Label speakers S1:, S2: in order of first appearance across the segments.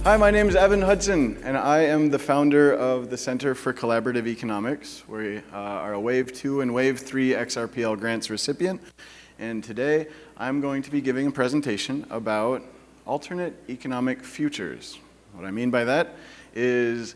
S1: Hi, my name is Evan Hudson, and I am the founder of the Center for Collaborative Economics. We are a Wave 2 and Wave 3 XRPL grants recipient, and today I'm going to be giving a presentation about alternate economic futures. What I mean by that is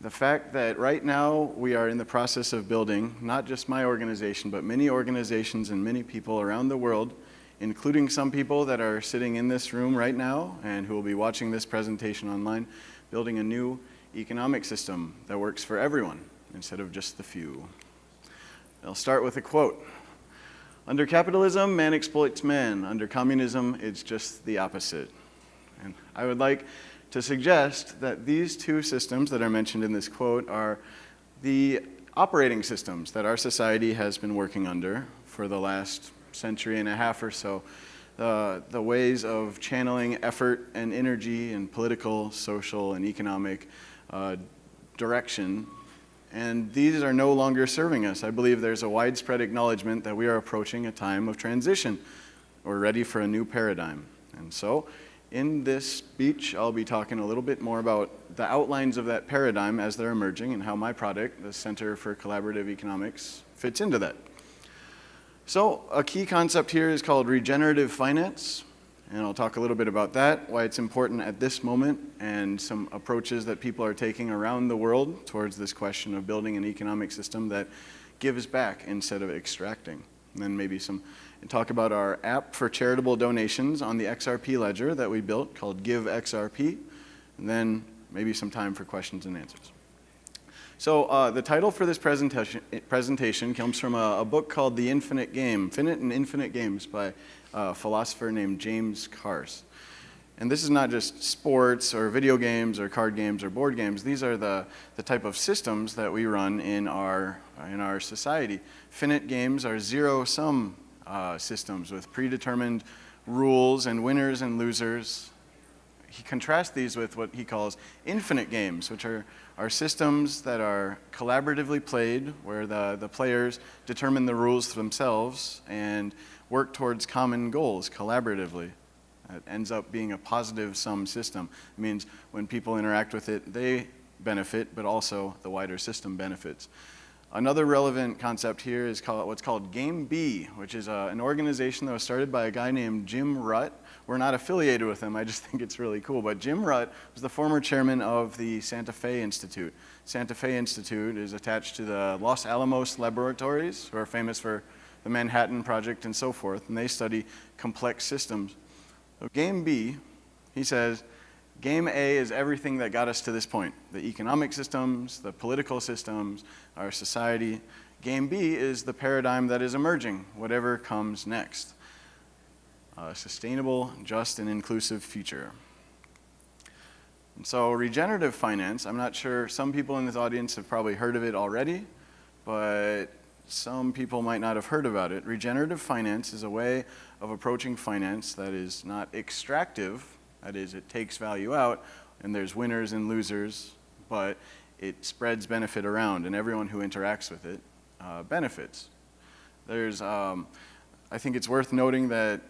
S1: the fact that right now we are in the process of building, not just my organization, but many organizations and many people around the world, including some people that are sitting in this room right now and who will be watching this presentation online, building a new economic system that works for everyone instead of just the few. I'll start with a quote. Under capitalism, man exploits man. Under communism, it's just the opposite. And I would like to suggest that these two systems that are mentioned in this quote are the operating systems that our society has been working under for the last century and a half or so, the ways of channeling effort and energy in political, social, and economic direction. And these are no longer serving us. I believe there's a widespread acknowledgement that we are approaching a time of transition. We're ready for a new paradigm. And so, in this speech, I'll be talking a little bit more about the outlines of that paradigm as they're emerging and how my product, the Center for Collaborative Economics, fits into that. So a key concept here is called regenerative finance, and I'll talk a little bit about that, why it's important at this moment, and some approaches that people are taking around the world towards this question of building an economic system that gives back instead of extracting. And then maybe talk about our app for charitable donations on the XRP ledger that we built called Give XRP, and then maybe some time for questions and answers. So the title for this presentation comes from a book called The Infinite Game, Finite and Infinite Games by a philosopher named James Carse. And this is not just sports or video games or card games or board games. These are the type of systems that we run in our society. Finite games are zero-sum systems with predetermined rules and winners and losers. He contrasts these with what he calls infinite games, which are systems that are collaboratively played, where the players determine the rules themselves and work towards common goals collaboratively. It ends up being a positive sum system. It means when people interact with it, they benefit, but also the wider system benefits. Another relevant concept here is what's called Game B, which is an organization that was started by a guy named Jim Rutt. We're not affiliated with him, I just think it's really cool. But Jim Rutt was the former chairman of the Santa Fe Institute. Santa Fe Institute is attached to the Los Alamos Laboratories, who are famous for the Manhattan Project and so forth, and they study complex systems. So Game B, he says, Game A is everything that got us to this point. The economic systems, the political systems, our society. Game B is the paradigm that is emerging, whatever comes next. A sustainable, just, and inclusive future. And so regenerative finance, I'm not sure, some people in this audience have probably heard of it already, but some people might not have heard about it. Regenerative finance is a way of approaching finance that is not extractive. That is, it takes value out, and there's winners and losers, but it spreads benefit around, and everyone who interacts with it benefits. I think it's worth noting that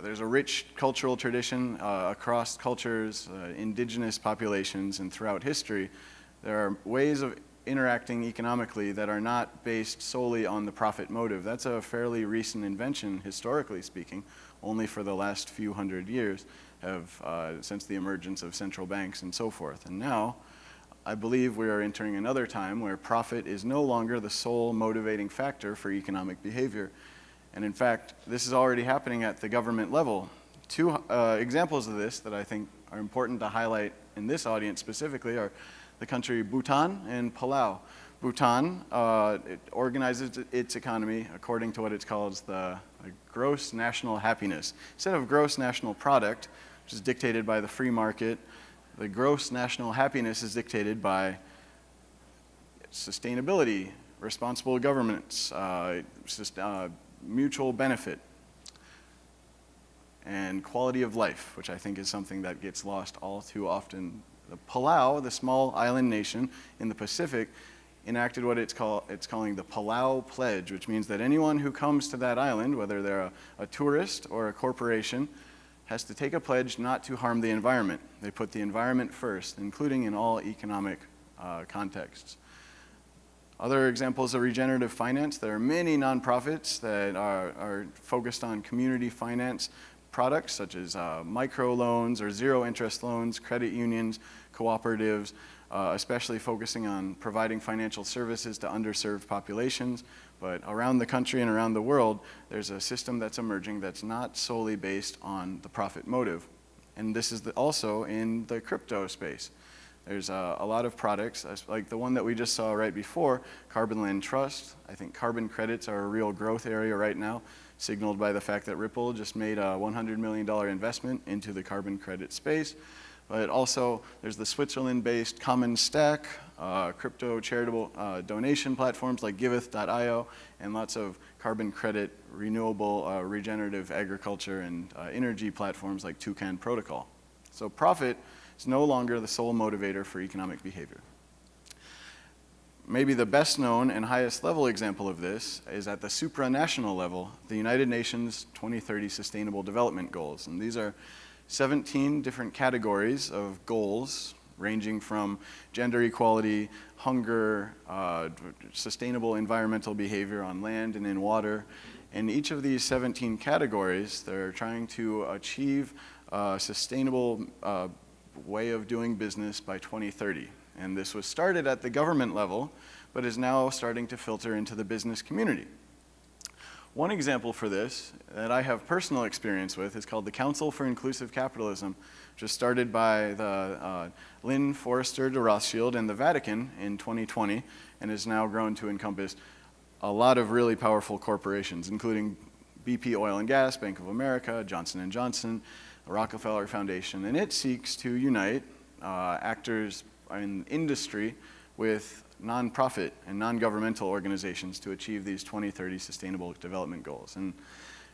S1: there's a rich cultural tradition across cultures, indigenous populations, and throughout history. There are ways of interacting economically that are not based solely on the profit motive. That's a fairly recent invention, historically speaking, only for the last few hundred years, since the emergence of central banks and so forth. And now, I believe we are entering another time where profit is no longer the sole motivating factor for economic behavior. And in fact, this is already happening at the government level. Two examples of this that I think are important to highlight in this audience specifically are the country Bhutan and Palau. Bhutan it organizes its economy according to what it calls the gross national happiness. Instead of gross national product, which is dictated by the free market, the gross national happiness is dictated by sustainability, responsible governments, mutual benefit, and quality of life, which I think is something that gets lost all too often. The Palau, the small island nation in the Pacific, enacted what it's calling the Palau Pledge, which means that anyone who comes to that island, whether they're a tourist or a corporation, has to take a pledge not to harm the environment. They put the environment first, including in all economic contexts. Other examples of regenerative finance, there are many nonprofits that are focused on community finance products such as microloans or zero interest loans, credit unions, cooperatives, especially focusing on providing financial services to underserved populations. But around the country and around the world, there's a system that's emerging that's not solely based on the profit motive. And this is also in the crypto space. There's a lot of products, like the one that we just saw right before, Carbon Land Trust. I think carbon credits are a real growth area right now, signaled by the fact that Ripple just made a $100 million investment into the carbon credit space. But also, there's the Switzerland-based Common Stack, crypto charitable donation platforms like Giveth.io, and lots of carbon credit, renewable, regenerative agriculture, and energy platforms like Toucan Protocol. So profit is no longer the sole motivator for economic behavior. Maybe the best known and highest level example of this is at the supranational level, the United Nations 2030 Sustainable Development Goals. And these are 17 different categories of goals ranging from gender equality, hunger, sustainable environmental behavior on land and in water. In each of these 17 categories, they're trying to achieve a sustainable way of doing business by 2030. And this was started at the government level, but is now starting to filter into the business community. One example for this that I have personal experience with is called the Council for Inclusive Capitalism, which was started by the Lynn Forrester de Rothschild and the Vatican in 2020, and has now grown to encompass a lot of really powerful corporations, including BP Oil and Gas, Bank of America, Johnson & Johnson, the Rockefeller Foundation, and it seeks to unite actors in industry with nonprofit and non-governmental organizations to achieve these 2030 Sustainable Development Goals. And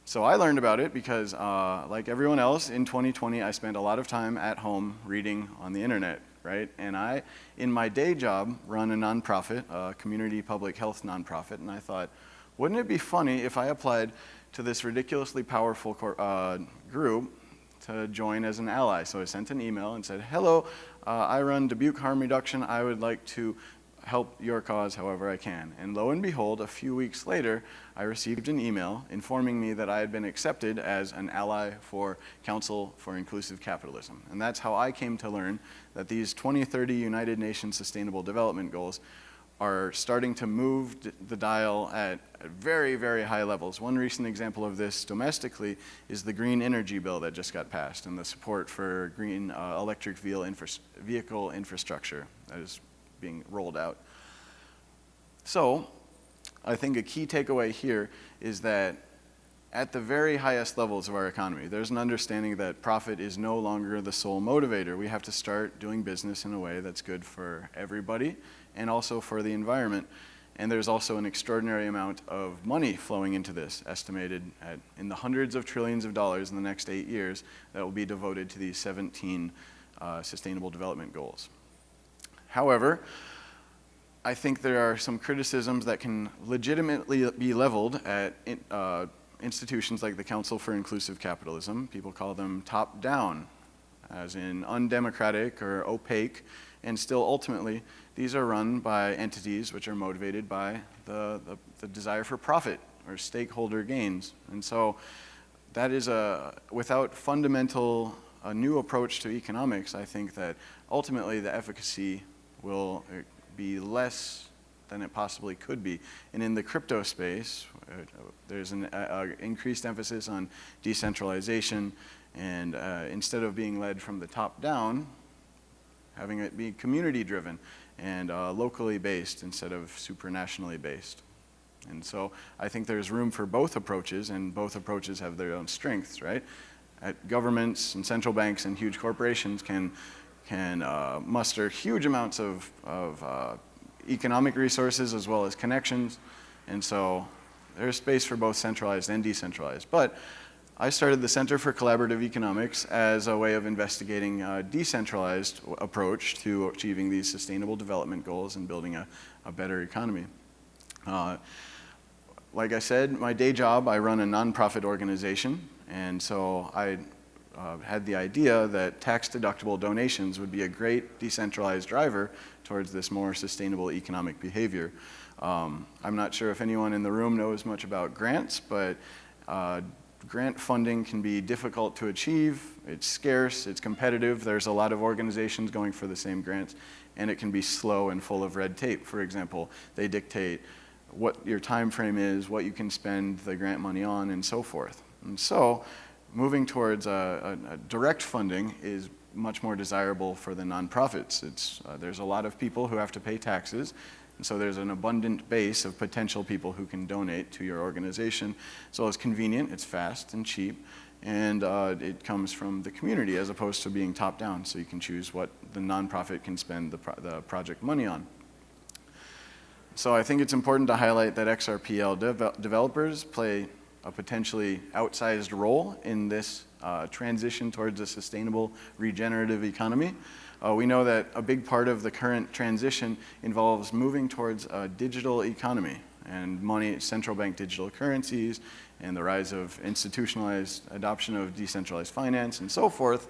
S1: so I learned about it because, like everyone else, in 2020, I spent a lot of time at home reading on the internet, right? And I, in my day job, run a nonprofit, a community public health nonprofit, and I thought, wouldn't it be funny if I applied to this ridiculously powerful group to join as an ally? So I sent an email and said, hello, I run Dubuque Harm Reduction. I would like to help your cause however I can. And lo and behold, a few weeks later, I received an email informing me that I had been accepted as an ally for Council for Inclusive Capitalism. And that's how I came to learn that these 2030 United Nations Sustainable Development Goals are starting to move the dial at very, very high levels. One recent example of this domestically is the green energy bill that just got passed and the support for green electric vehicle infrastructure that is being rolled out. So I think a key takeaway here is that at the very highest levels of our economy, there's an understanding that profit is no longer the sole motivator. We have to start doing business in a way that's good for everybody and also for the environment. And there's also an extraordinary amount of money flowing into this, estimated in the hundreds of trillions of dollars in the next 8 years that will be devoted to these 17 Sustainable Development Goals. However, I think there are some criticisms that can legitimately be leveled at institutions like the Council for Inclusive Capitalism. People call them top-down, as in undemocratic or opaque, and still ultimately, these are run by entities which are motivated by the desire for profit or stakeholder gains. And so that is without a new approach to economics, I think that ultimately the efficacy will be less than it possibly could be. And in the crypto space, there's an increased emphasis on decentralization, and instead of being led from the top down, having it be community driven and locally based instead of supranationally based. And so I think there's room for both approaches, and both approaches have their own strengths, right? Governments and central banks and huge corporations can muster huge amounts of economic resources as well as connections, and so there's space for both centralized and decentralized. But I started the Center for Collaborative Economics as a way of investigating a decentralized approach to achieving these sustainable development goals and building a better economy. Like I said, my day job, I run a nonprofit organization, and so I had the idea that tax-deductible donations would be a great decentralized driver towards this more sustainable economic behavior. I'm not sure if anyone in the room knows much about grants, but grant funding can be difficult to achieve. It's scarce, it's competitive, there's a lot of organizations going for the same grants, and it can be slow and full of red tape. For example, they dictate what your time frame is, what you can spend the grant money on, and so forth. And so, moving towards a direct funding is much more desirable for the nonprofits. There's a lot of people who have to pay taxes, and so there's an abundant base of potential people who can donate to your organization. So it's convenient, it's fast and cheap, and it comes from the community as opposed to being top-down, so you can choose what the nonprofit can spend the project money on. So I think it's important to highlight that XRPL developers play a potentially outsized role in this transition towards a sustainable regenerative economy. We know that a big part of the current transition involves moving towards a digital economy and central bank digital currencies and the rise of institutionalized adoption of decentralized finance and so forth.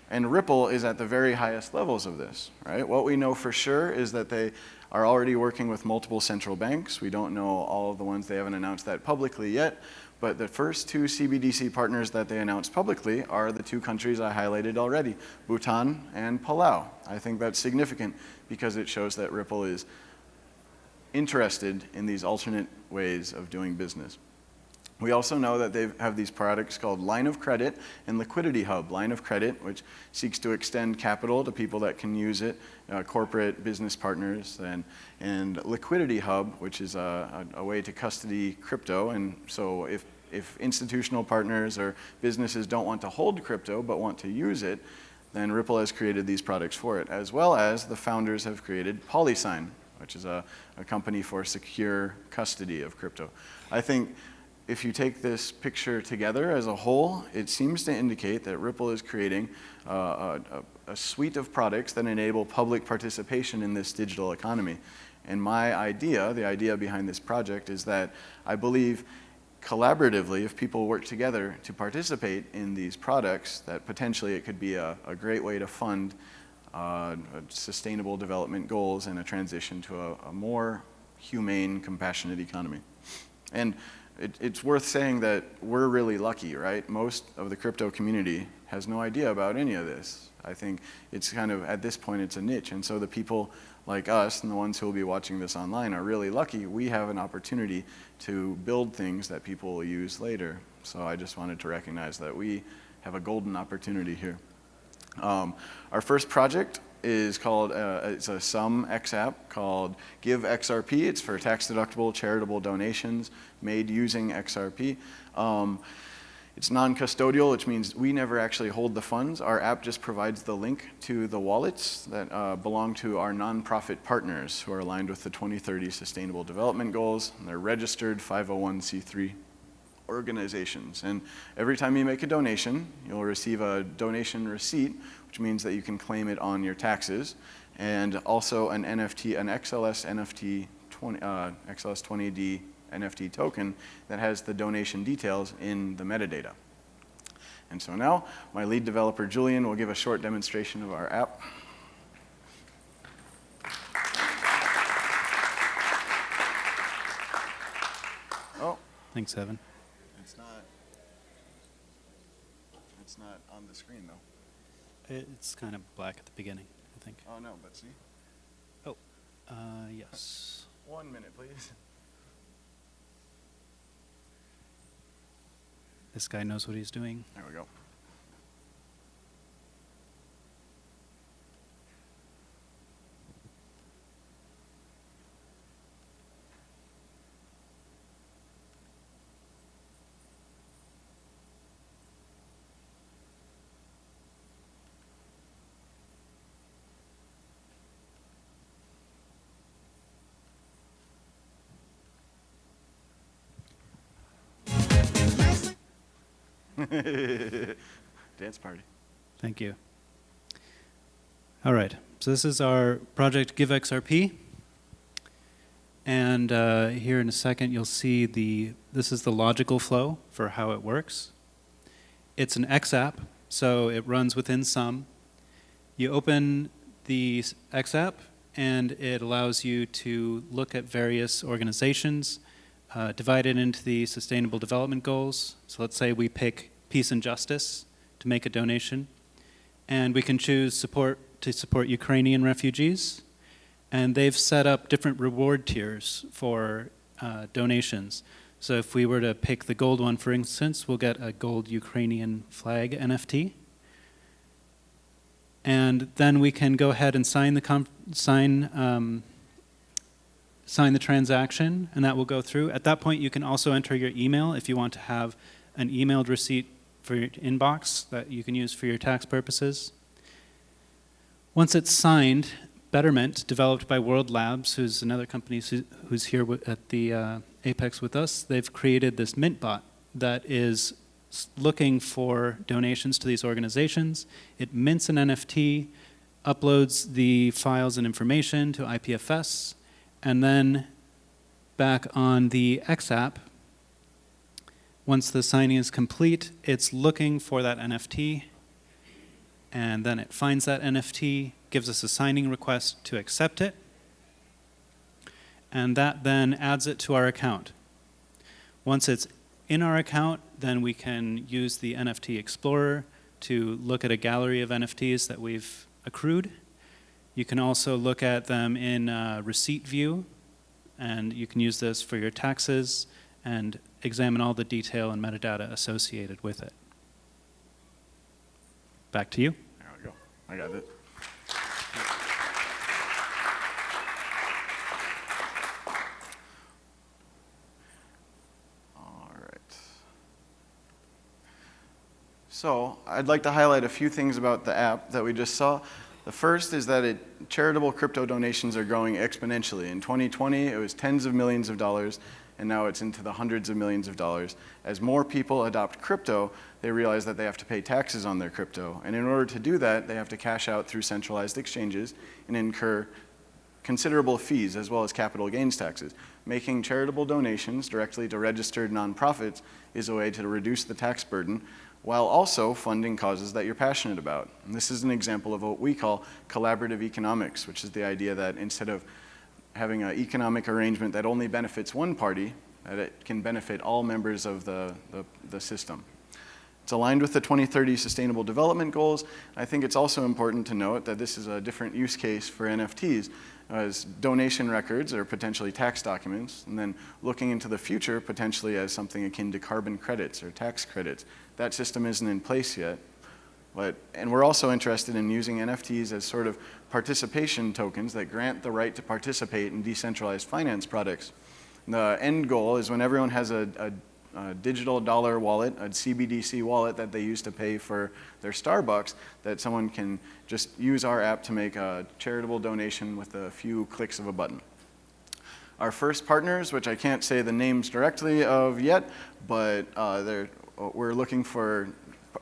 S1: And Ripple is at the very highest levels of this, right? What we know for sure is that they are already working with multiple central banks. We don't know all of the ones, they haven't announced that publicly yet, but the first two CBDC partners that they announced publicly are the two countries I highlighted already, Bhutan and Palau. I think that's significant because it shows that Ripple is interested in these alternate ways of doing business. We also know that they have these products called Line of Credit and Liquidity Hub. Line of Credit, which seeks to extend capital to people that can use it, corporate business partners, and Liquidity Hub, which is a way to custody crypto. And so if institutional partners or businesses don't want to hold crypto but want to use it, then Ripple has created these products for it, as well as the founders have created PolySign, which is a company for secure custody of crypto. I think if you take this picture together as a whole, it seems to indicate that Ripple is creating a suite of products that enable public participation in this digital economy. And my idea, the idea behind this project, is that I believe collaboratively, if people work together to participate in these products, that potentially it could be a great way to fund sustainable development goals and a transition to a more humane, compassionate economy. And it's worth saying that we're really lucky, right? Most of the crypto community has no idea about any of this. I think it's kind of, at this point, it's a niche. And so the people like us and the ones who will be watching this online are really lucky. We have an opportunity to build things that people will use later. So I just wanted to recognize that we have a golden opportunity here. Our first project is called, it's a Sum X app called Give XRP. It's for tax-deductible charitable donations made using XRP. It's non-custodial, which means we never actually hold the funds. Our app just provides the link to the wallets that belong to our nonprofit partners who are aligned with the 2030 Sustainable Development Goals. And they're registered 501c3 organizations. And every time you make a donation, you'll receive a donation receipt, which means that you can claim it on your taxes, and also an NFT, an XLS NFT, XLS20D NFT token that has the donation details in the metadata. And so now, my lead developer, Julian, will give a short demonstration of our app. Oh.
S2: Thanks, Evan.
S1: It's not on the screen, though.
S2: It's kind of black at the beginning, I think.
S1: Oh, no, but see?
S2: Oh, yes.
S1: 1 minute, please.
S2: This guy knows what he's doing.
S1: There we go. Dance party.
S2: Thank you. All right, so this is our project Give XRP. And here in a second, you'll see this is the logical flow for how it works. It's an X app, so it runs within Sum. You open the X app, and it allows you to look at various organizations divided into the Sustainable Development Goals. So let's say we pick Peace and Justice to make a donation, and we can choose to support Ukrainian refugees, and they've set up different reward tiers for donations. So if we were to pick the gold one, for instance, we'll get a gold Ukrainian flag NFT. And then we can go ahead and sign the transaction, and that will go through. At that point, you can also enter your email if you want to have an emailed receipt for your inbox that you can use for your tax purposes. Once it's signed, Betterment, developed by World Labs, who's another company who's here at the Apex with us, they've created this mint bot that is looking for donations to these organizations. It mints an NFT, uploads the files and information to IPFS, and then back on the X app, once the signing is complete, it's looking for that NFT, and then it finds that NFT, gives us a signing request to accept it, and that then adds it to our account. Once it's in our account, then we can use the NFT Explorer to look at a gallery of NFTs that we've accrued. You can also look at them in receipt view, and you can use this for your taxes and examine all the detail and metadata associated with it. Back to you.
S1: There we go. I got it. So I'd like to highlight a few things about the app that we just saw. The first is that charitable crypto donations are growing exponentially. In 2020, it was tens of millions of dollars, and now it's into the hundreds of millions of dollars. As more people adopt crypto, they realize that they have to pay taxes on their crypto. And in order to do that, they have to cash out through centralized exchanges and incur considerable fees as well as capital gains taxes. Making charitable donations directly to registered nonprofits is a way to reduce the tax burden while also funding causes that you're passionate about. And this is an example of what we call collaborative economics, which is the idea that instead of having an economic arrangement that only benefits one party, that it can benefit all members of the system. It's aligned with the 2030 Sustainable Development Goals. I think it's also important to note that this is a different use case for NFTs, as donation records are potentially tax documents, and then looking into the future potentially as something akin to carbon credits or tax credits. That system isn't in place yet. And we're also interested in using NFTs as sort of participation tokens that grant the right to participate in decentralized finance products. The end goal is when everyone has a digital dollar wallet, a CBDC wallet that they use to pay for their Starbucks, that someone can just use our app to make a charitable donation with a few clicks of a button. Our first partners, which I can't say the names directly of yet, but we're looking for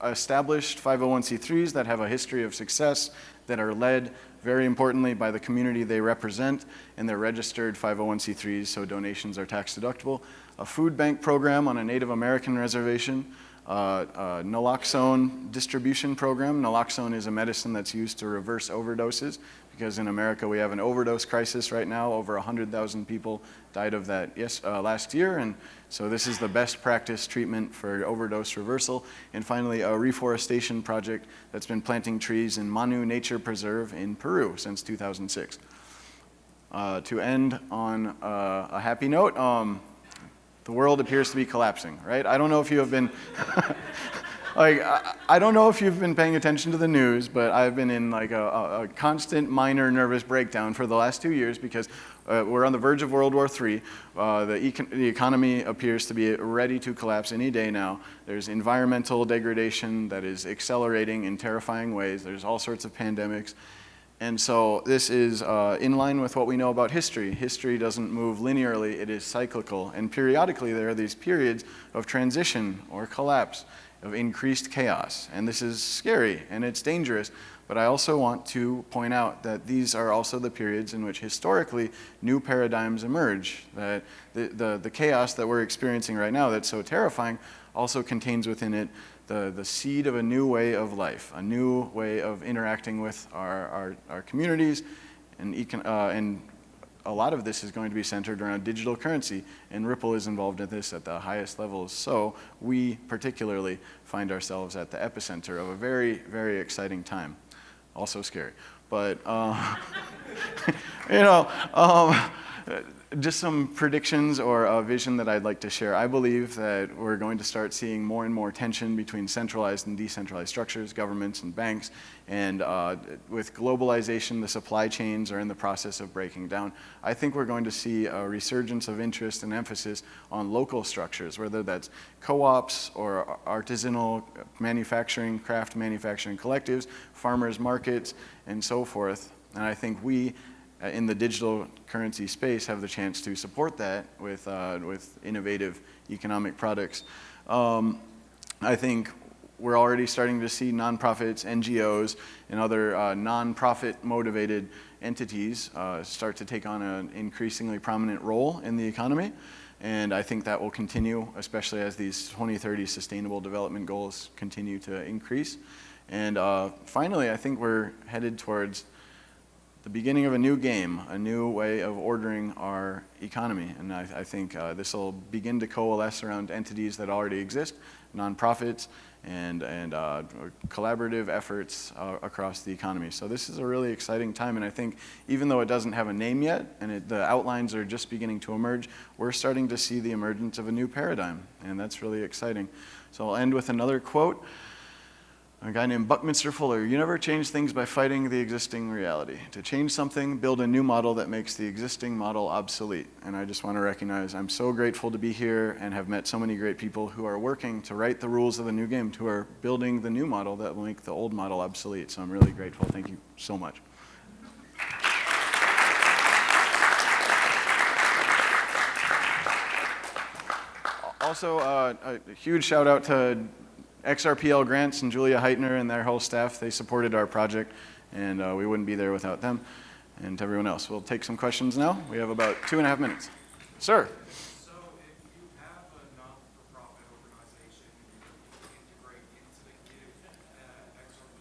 S1: established 501c3s that have a history of success, that are led, very importantly, by the community they represent, and they're registered 501c3s, so donations are tax deductible. A food bank program on a Native American reservation, naloxone distribution program. Naloxone is a medicine that's used to reverse overdoses, because in America we have an overdose crisis right now. Over 100,000 people died of that last year, and so this is the best practice treatment for overdose reversal. And finally, a reforestation project that's been planting trees in Manu Nature Preserve in Peru since 2006. To end on a happy note, the world appears to be collapsing, right? I don't know if you have been, I don't know if you've been paying attention to the news, but I've been in like a constant minor nervous breakdown for the last 2 years because we're on the verge of World War III. The economy appears to be ready to collapse any day now. There's environmental degradation that is accelerating in terrifying ways. There's all sorts of pandemics. And so this is in line with what we know about history. History doesn't move linearly, it is cyclical. And periodically there are these periods of transition or collapse, of increased chaos. And this is scary and it's dangerous. But I also want to point out that these are also the periods in which historically new paradigms emerge. That the chaos that we're experiencing right now that's so terrifying also contains within it the seed of a new way of life, a new way of interacting with our communities, and a lot of this is going to be centered around digital currency, and Ripple is involved in this at the highest levels. So we particularly find ourselves at the epicenter of a very, very exciting time. Also scary, but just some predictions or a vision that I'd like to share. I believe that we're going to start seeing more and more tension between centralized and decentralized structures, governments and banks, and with globalization, the supply chains are in the process of breaking down. I think we're going to see a resurgence of interest and emphasis on local structures, whether that's co-ops or artisanal manufacturing, craft manufacturing collectives, farmers markets, and so forth. And I think we, in the digital currency space, have the chance to support that with innovative economic products. I think we're already starting to see nonprofits, NGOs, and other non-profit motivated entities start to take on an increasingly prominent role in the economy. And I think that will continue, especially as these 2030 Sustainable Development Goals continue to increase. And finally, I think we're headed towards the beginning of a new game, a new way of ordering our economy. And I think this will begin to coalesce around entities that already exist, nonprofits, and collaborative efforts across the economy. So this is a really exciting time, and I think even though it doesn't have a name yet, and the outlines are just beginning to emerge, we're starting to see the emergence of a new paradigm, and that's really exciting. So I'll end with another quote. A guy named Buckminster Fuller: "You never change things by fighting the existing reality. To change something, build a new model that makes the existing model obsolete." And I just want to recognize I'm so grateful to be here and have met so many great people who are working to write the rules of the new game, who are building the new model that will make the old model obsolete. So I'm really grateful. Thank you so much. Also, a huge shout out to XRPL Grants and Julia Heitner and their whole staff. They supported our project, and we wouldn't be there without them. And to everyone else, we'll take some questions now. We have about 2.5 minutes. Sir?
S3: So if you have a non-for-profit organization and you integrate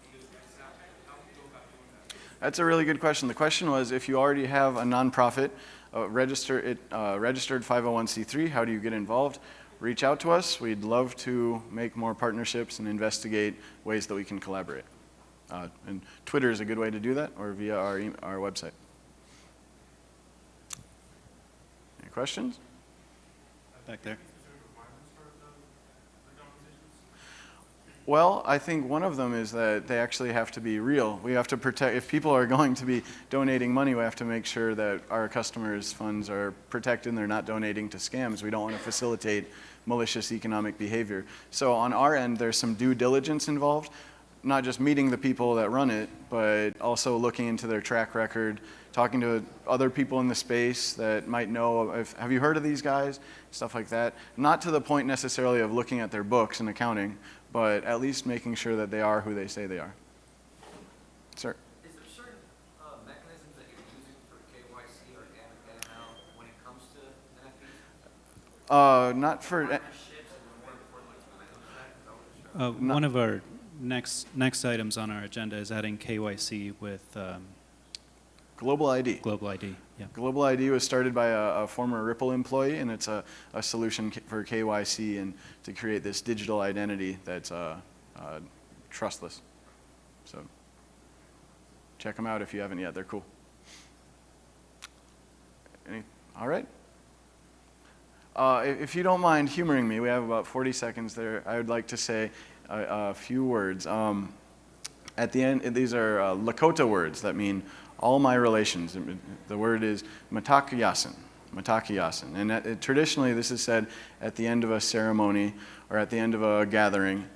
S3: into the XRP, how do you go about doing that?
S1: That's a really good question. The question was, if you already have a nonprofit, registered 501c3, how do you get involved? Reach out to us. We'd love to make more partnerships and investigate ways that we can collaborate. And Twitter is a good way to do that, or via our website. Any questions?
S2: Back there.
S1: Well, I think one of them is that they actually have to be real. We have to protect, if people are going to be donating money, we have to make sure that our customers' funds are protected and they're not donating to scams. We don't want to facilitate malicious economic behavior. So on our end, there's some due diligence involved, not just meeting the people that run it, but also looking into their track record, talking to other people in the space that might know, have you heard of these guys? Stuff like that. Not to the point necessarily of looking at their books and accounting, but at least making sure that they are who they say they are. Sir?
S4: Is there certain mechanisms that you're using for KYC or AML when it comes to NFTs?
S1: Not for...
S4: Partnerships and more importantly,
S2: One of our next items on our agenda is adding KYC with
S1: Global ID.
S2: Global ID. Yeah.
S1: Global ID was started by a former Ripple employee, and it's a solution for KYC and to create this digital identity that's trustless. So check them out if you haven't yet. They're cool. All right. If you don't mind humoring me, we have about 40 seconds there. I would like to say a few words. At the end, these are Lakota words that mean all my relations. The word is matakuyasin, matakuyasin. And traditionally, this is said at the end of a ceremony or at the end of a gathering,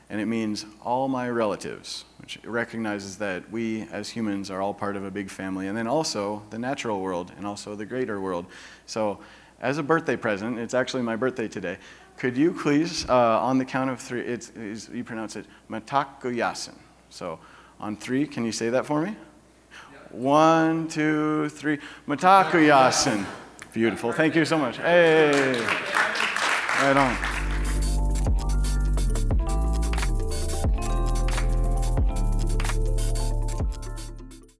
S1: and it means all my relatives, which recognizes that we as humans are all part of a big family, and then also the natural world and also the greater world. So as a birthday present, it's actually my birthday today, could you please, on the count of three, you pronounce it matakuyasin. So on three, can you say that for me? 1, 2, 3. Matakuyasin. Beautiful. Thank you so much. Hey. Right on.